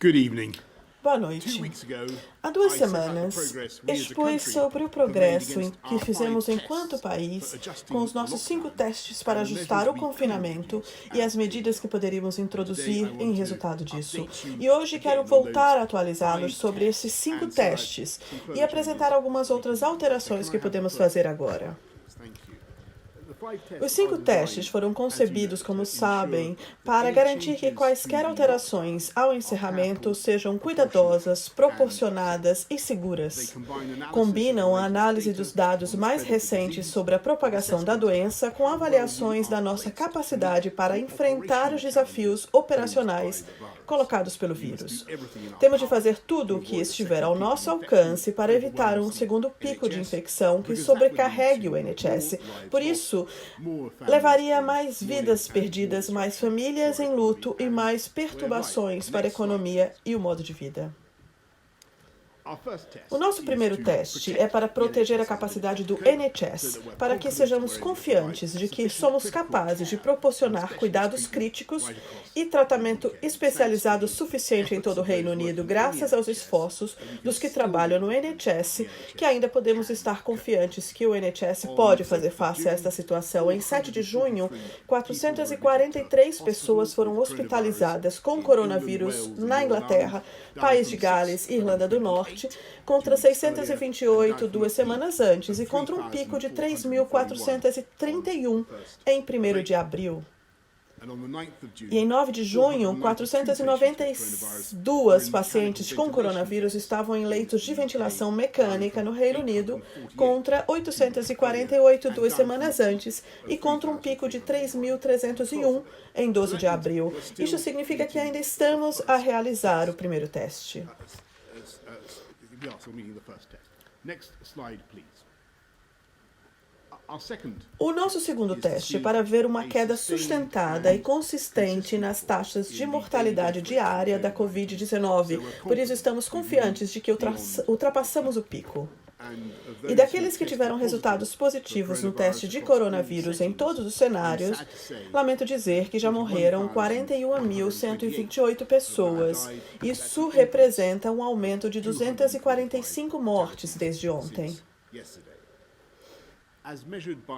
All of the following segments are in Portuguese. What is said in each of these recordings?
Good evening. Boa noite. Há 2 semanas, expus sobre o progresso que fizemos enquanto país com os nossos 5 testes para ajustar o confinamento e as medidas que poderíamos introduzir em resultado disso. E hoje quero voltar a atualizá-los sobre esses 5 testes e apresentar algumas outras alterações que podemos fazer agora. Os 5 testes foram concebidos, como sabem, para garantir que quaisquer alterações ao encerramento sejam cuidadosas, proporcionadas e seguras. Combinam a análise dos dados mais recentes sobre a propagação da doença com avaliações da nossa capacidade para enfrentar os desafios operacionais colocados pelo vírus. Temos de fazer tudo o que estiver ao nosso alcance para evitar um segundo pico de infecção que sobrecarregue o NHS. Por isso, levaria a mais vidas perdidas, mais famílias em luto e mais perturbações para a economia e o modo de vida. O nosso primeiro teste é para proteger a capacidade do NHS, para que sejamos confiantes de que somos capazes de proporcionar cuidados críticos e tratamento especializado suficiente em todo o Reino Unido, graças aos esforços dos que trabalham no NHS, que ainda podemos estar confiantes que o NHS pode fazer face a esta situação. Em 7 de junho, 443 pessoas foram hospitalizadas com coronavírus na Inglaterra, País de Gales e Irlanda do Norte, contra 628 2 semanas antes e contra um pico de 3.431 em 1º de abril. E em 9 de junho, 492 pacientes com coronavírus estavam em leitos de ventilação mecânica no Reino Unido, contra 848 2 semanas antes e contra um pico de 3.301 em 12 de abril. Isso significa que ainda estamos a realizar o primeiro teste. O nosso segundo teste é para ver uma queda sustentada e consistente nas taxas de mortalidade diária da Covid-19. Por isso, estamos confiantes de que ultrapassamos o pico. E daqueles que tiveram resultados positivos no teste de coronavírus em todos os cenários, lamento dizer que já morreram 41.128 pessoas. Isso representa um aumento de 245 mortes desde ontem.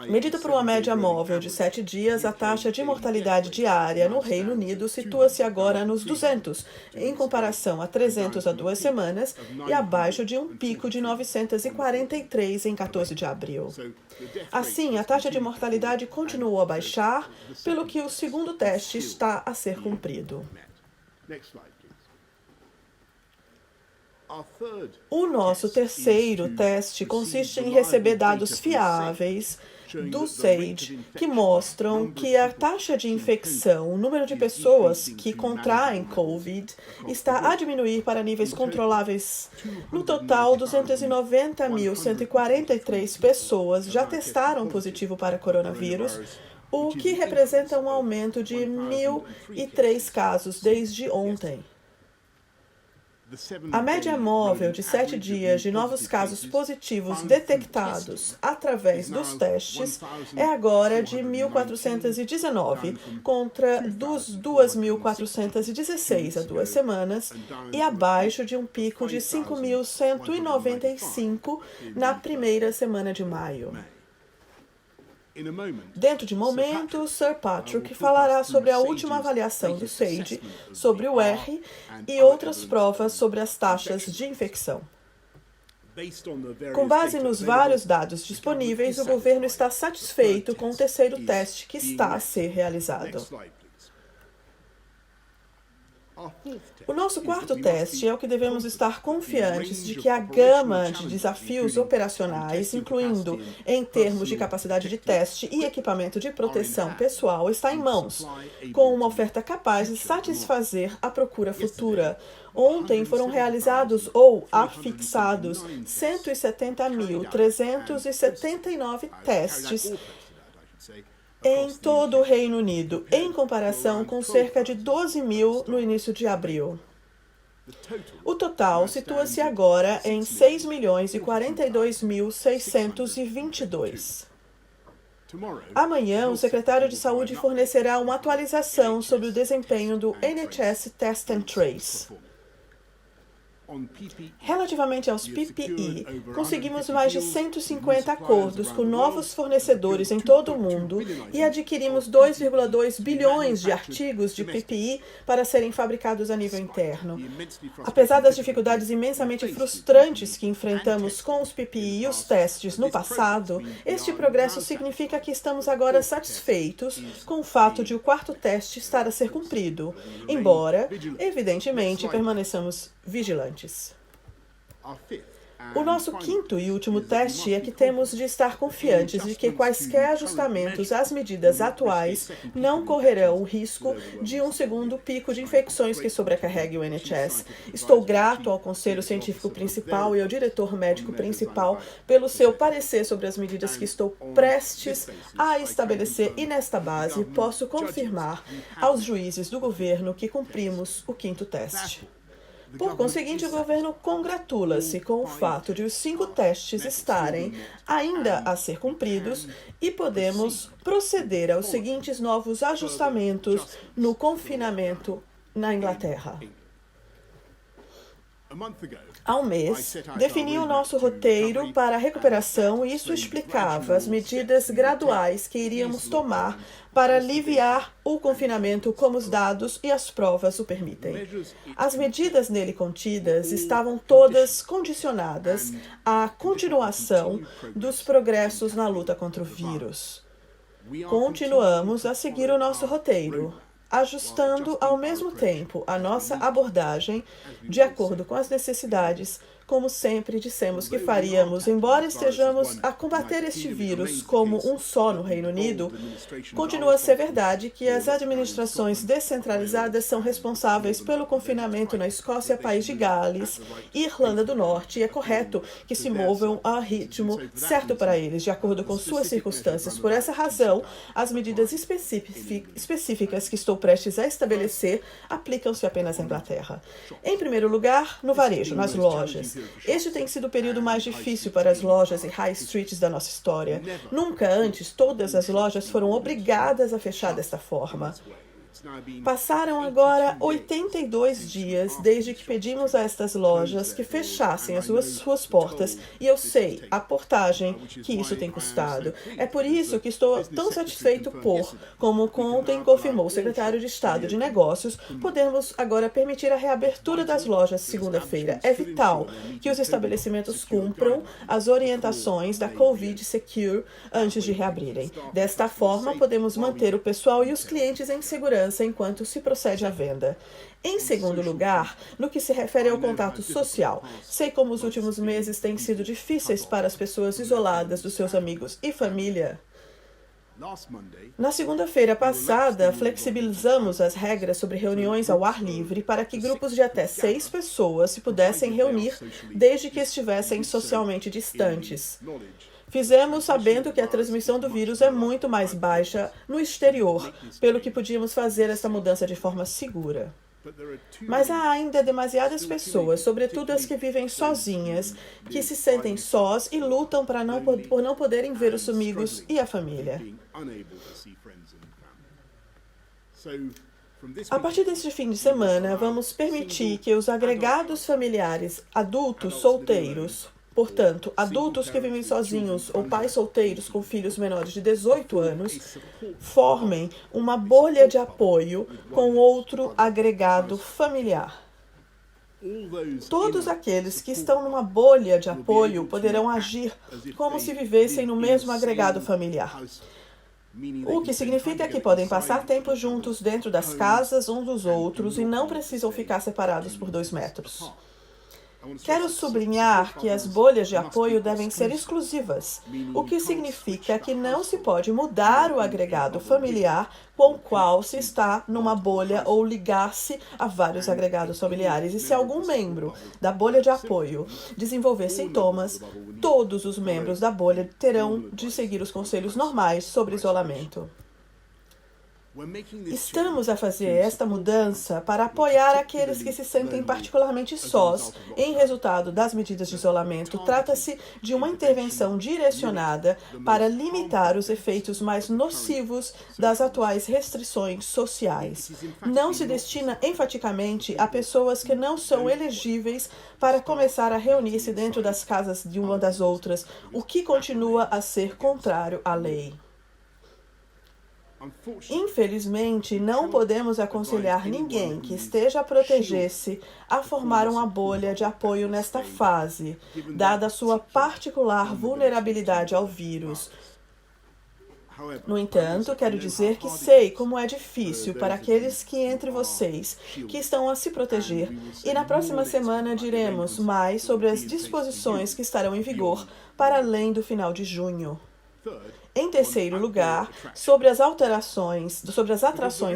Medido por uma média móvel de 7 dias, a taxa de mortalidade diária no Reino Unido situa-se agora nos 200, em comparação a 300 há 2 semanas e abaixo de um pico de 943 em 14 de abril. Assim, a taxa de mortalidade continuou a baixar, pelo que o segundo teste está a ser cumprido. O nosso terceiro teste consiste em receber dados fiáveis do SAGE que mostram que a taxa de infecção, o número de pessoas que contraem COVID, está a diminuir para níveis controláveis. No total, 290.143 pessoas já testaram positivo para coronavírus, o que representa um aumento de 1.003 casos desde ontem. A média móvel de 7 dias de novos casos positivos detectados através dos testes é agora de 1.419, contra dos 2.416 há 2 semanas e abaixo de um pico de 5.195 na primeira semana de maio. Dentro de momento, Sir Patrick falará sobre a última avaliação do SAGE, sobre o R e outras provas sobre as taxas de infecção. Com base nos vários dados disponíveis, o governo está satisfeito com o terceiro teste que está a ser realizado. O nosso quarto teste é o que devemos estar confiantes de que a gama de desafios operacionais, incluindo em termos de capacidade de teste e equipamento de proteção pessoal, está em mãos, com uma oferta capaz de satisfazer a procura futura. Ontem foram realizados ou afixados 170.379 testes em todo o Reino Unido, em comparação com cerca de 12.000 no início de abril. O total situa-se agora em 6.042.622. Amanhã, o secretário de Saúde fornecerá uma atualização sobre o desempenho do NHS Test and Trace. Relativamente aos PPE, conseguimos mais de 150 acordos com novos fornecedores em todo o mundo e adquirimos 2,2 bilhões de artigos de PPE para serem fabricados a nível interno. Apesar das dificuldades imensamente frustrantes que enfrentamos com os PPE e os testes no passado, este progresso significa que estamos agora satisfeitos com o fato de o quarto teste estar a ser cumprido, embora, evidentemente, permaneçamos vigilantes. O nosso quinto e último teste é que temos de estar confiantes de que quaisquer ajustamentos às medidas atuais não correrão o risco de um segundo pico de infecções que sobrecarregue o NHS. Estou grato ao Conselho Científico Principal e ao Diretor Médico Principal pelo seu parecer sobre as medidas que estou prestes a estabelecer e, nesta base, posso confirmar aos juízes do governo que cumprimos o quinto teste. Por conseguinte, o governo congratula-se com o fato de os 5 testes estarem ainda a ser cumpridos e podemos proceder aos seguintes novos ajustamentos no confinamento na Inglaterra. Há um mês, defini o nosso roteiro para a recuperação e isso explicava as medidas graduais que iríamos tomar para aliviar o confinamento como os dados e as provas o permitem. As medidas nele contidas estavam todas condicionadas à continuação dos progressos na luta contra o vírus. Continuamos a seguir o nosso roteiro, ajustando ao mesmo tempo a nossa abordagem de acordo com as necessidades, como sempre dissemos que faríamos. Embora estejamos a combater este vírus como um só no Reino Unido, continua a ser verdade que as administrações descentralizadas são responsáveis pelo confinamento na Escócia, País de Gales e Irlanda do Norte, e é correto que se movam a ritmo certo para eles, de acordo com suas circunstâncias. Por essa razão, as medidas específicas que estou prestes a estabelecer aplicam-se apenas à Inglaterra. Em primeiro lugar, no varejo, nas lojas. Este tem sido o período mais difícil para as lojas e high streets da nossa história. Nunca antes todas as lojas foram obrigadas a fechar desta forma. Passaram agora 82 dias desde que pedimos a estas lojas que fechassem as suas portas e eu sei a portagem que isso tem custado. É por isso que estou tão satisfeito como ontem confirmou o secretário de Estado de Negócios, podemos agora permitir a reabertura das lojas segunda-feira. É vital que os estabelecimentos cumpram as orientações da Covid Secure antes de reabrirem. Desta forma, podemos manter o pessoal e os clientes em segurança enquanto se procede à venda. Em segundo lugar, no que se refere ao contato social, sei como os últimos meses têm sido difíceis para as pessoas isoladas dos seus amigos e família. Na segunda-feira passada, flexibilizamos as regras sobre reuniões ao ar livre para que grupos de até 6 pessoas se pudessem reunir desde que estivessem socialmente distantes. Fizemos sabendo que a transmissão do vírus é muito mais baixa no exterior, pelo que podíamos fazer essa mudança de forma segura. Mas há ainda demasiadas pessoas, sobretudo as que vivem sozinhas, que se sentem sós e lutam por não poderem ver os amigos e a família. A partir deste fim de semana, vamos permitir que os agregados familiares adultos solteiros, portanto, adultos que vivem sozinhos ou pais solteiros com filhos menores de 18 anos, formem uma bolha de apoio com outro agregado familiar. Todos aqueles que estão numa bolha de apoio poderão agir como se vivessem no mesmo agregado familiar. O que significa que podem passar tempo juntos dentro das casas uns dos outros e não precisam ficar separados por 2 metros. Quero sublinhar que as bolhas de apoio devem ser exclusivas, o que significa que não se pode mudar o agregado familiar com o qual se está numa bolha ou ligar-se a vários agregados familiares. E se algum membro da bolha de apoio desenvolver sintomas, todos os membros da bolha terão de seguir os conselhos normais sobre isolamento. Estamos a fazer esta mudança para apoiar aqueles que se sentem particularmente sós em resultado das medidas de isolamento. Trata-se de uma intervenção direcionada para limitar os efeitos mais nocivos das atuais restrições sociais. Não se destina enfaticamente a pessoas que não são elegíveis para começar a reunir-se dentro das casas de uma das outras, o que continua a ser contrário à lei. Infelizmente, não podemos aconselhar ninguém que esteja a proteger-se a formar uma bolha de apoio nesta fase, dada a sua particular vulnerabilidade ao vírus. No entanto, quero dizer que sei como é difícil para aqueles que entre vocês que estão a se proteger, e na próxima semana diremos mais sobre as disposições que estarão em vigor para além do final de junho. Em terceiro lugar, sobre as atrações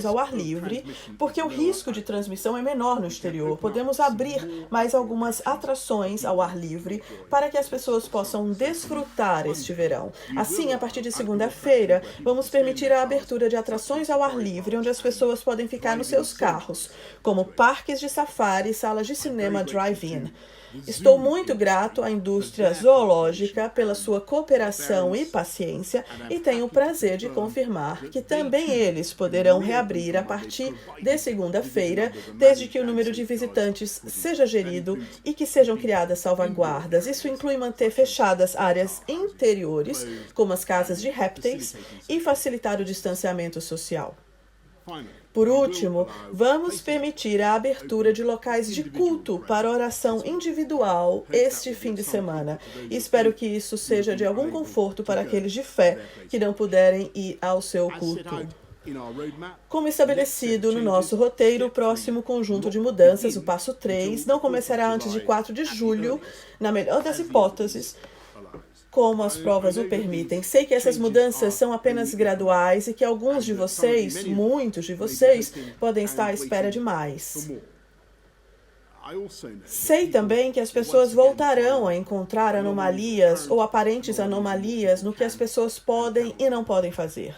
ao ar livre, porque o risco de transmissão é menor no exterior, podemos abrir mais algumas atrações ao ar livre para que as pessoas possam desfrutar este verão. Assim, a partir de segunda-feira, vamos permitir a abertura de atrações ao ar livre, onde as pessoas podem ficar nos seus carros, como parques de safari e salas de cinema drive-in. Estou muito grato à indústria zoológica pela sua cooperação e paciência e tenho o prazer de confirmar que também eles poderão reabrir a partir de segunda-feira, desde que o número de visitantes seja gerido e que sejam criadas salvaguardas. Isso inclui manter fechadas áreas interiores, como as casas de répteis, e facilitar o distanciamento social. Por último, vamos permitir a abertura de locais de culto para oração individual este fim de semana. Espero que isso seja de algum conforto para aqueles de fé que não puderem ir ao seu culto. Como estabelecido no nosso roteiro, o próximo conjunto de mudanças, o passo 3, não começará antes de 4 de julho, na melhor das hipóteses, como as provas o permitem. Sei que essas mudanças são apenas graduais e que alguns de vocês, muitos de vocês, podem estar à espera de mais. Sei também que as pessoas voltarão a encontrar anomalias ou aparentes anomalias no que as pessoas podem e não podem fazer.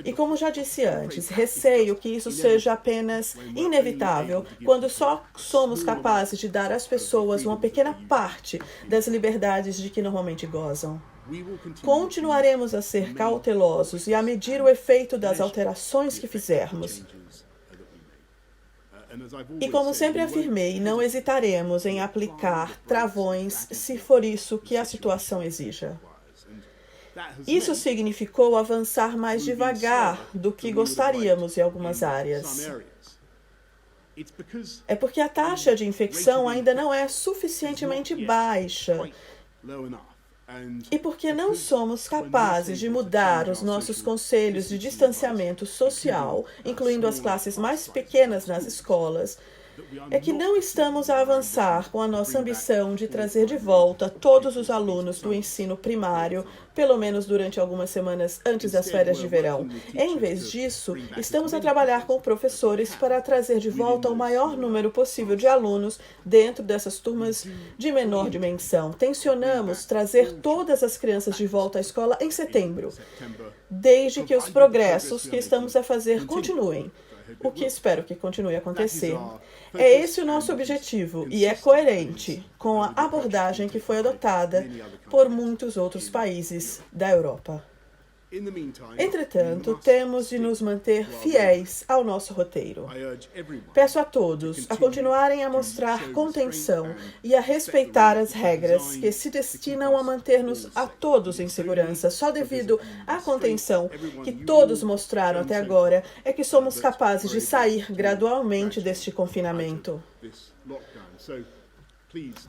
E como já disse antes, receio que isso seja apenas inevitável quando só somos capazes de dar às pessoas uma pequena parte das liberdades de que normalmente gozam. Continuaremos a ser cautelosos e a medir o efeito das alterações que fizermos. E como sempre afirmei, não hesitaremos em aplicar travões se for isso que a situação exija. Isso significou avançar mais devagar do que gostaríamos em algumas áreas. É porque a taxa de infecção ainda não é suficientemente baixa e porque não somos capazes de mudar os nossos conselhos de distanciamento social, incluindo as classes mais pequenas nas escolas, é que não estamos a avançar com a nossa ambição de trazer de volta todos os alunos do ensino primário, pelo menos durante algumas semanas antes das férias de verão. Em vez disso, estamos a trabalhar com professores para trazer de volta o maior número possível de alunos dentro dessas turmas de menor dimensão. Tencionamos trazer todas as crianças de volta à escola em setembro, desde que os progressos que estamos a fazer continuem. O que espero que continue a acontecer. É esse o nosso objetivo e é coerente com a abordagem que foi adotada por muitos outros países da Europa. Entretanto, temos de nos manter fiéis ao nosso roteiro. Peço a todos a continuarem a mostrar contenção e a respeitar as regras que se destinam a manter-nos a todos em segurança. Só devido à contenção que todos mostraram até agora é que somos capazes de sair gradualmente deste confinamento.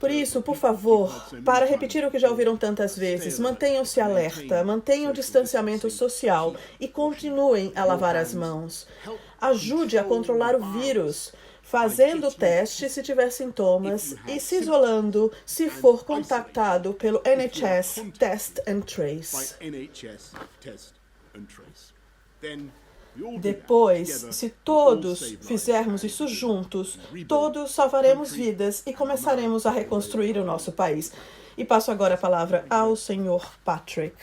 Por isso, por favor, para repetir o que já ouviram tantas vezes, mantenham-se alerta, mantenham o distanciamento social e continuem a lavar as mãos. Ajude a controlar o vírus, fazendo o teste se tiver sintomas e se isolando se for contactado pelo NHS Test and Trace. Depois, se todos fizermos isso juntos, todos salvaremos vidas e começaremos a reconstruir o nosso país. E passo agora a palavra ao Sr. Patrick.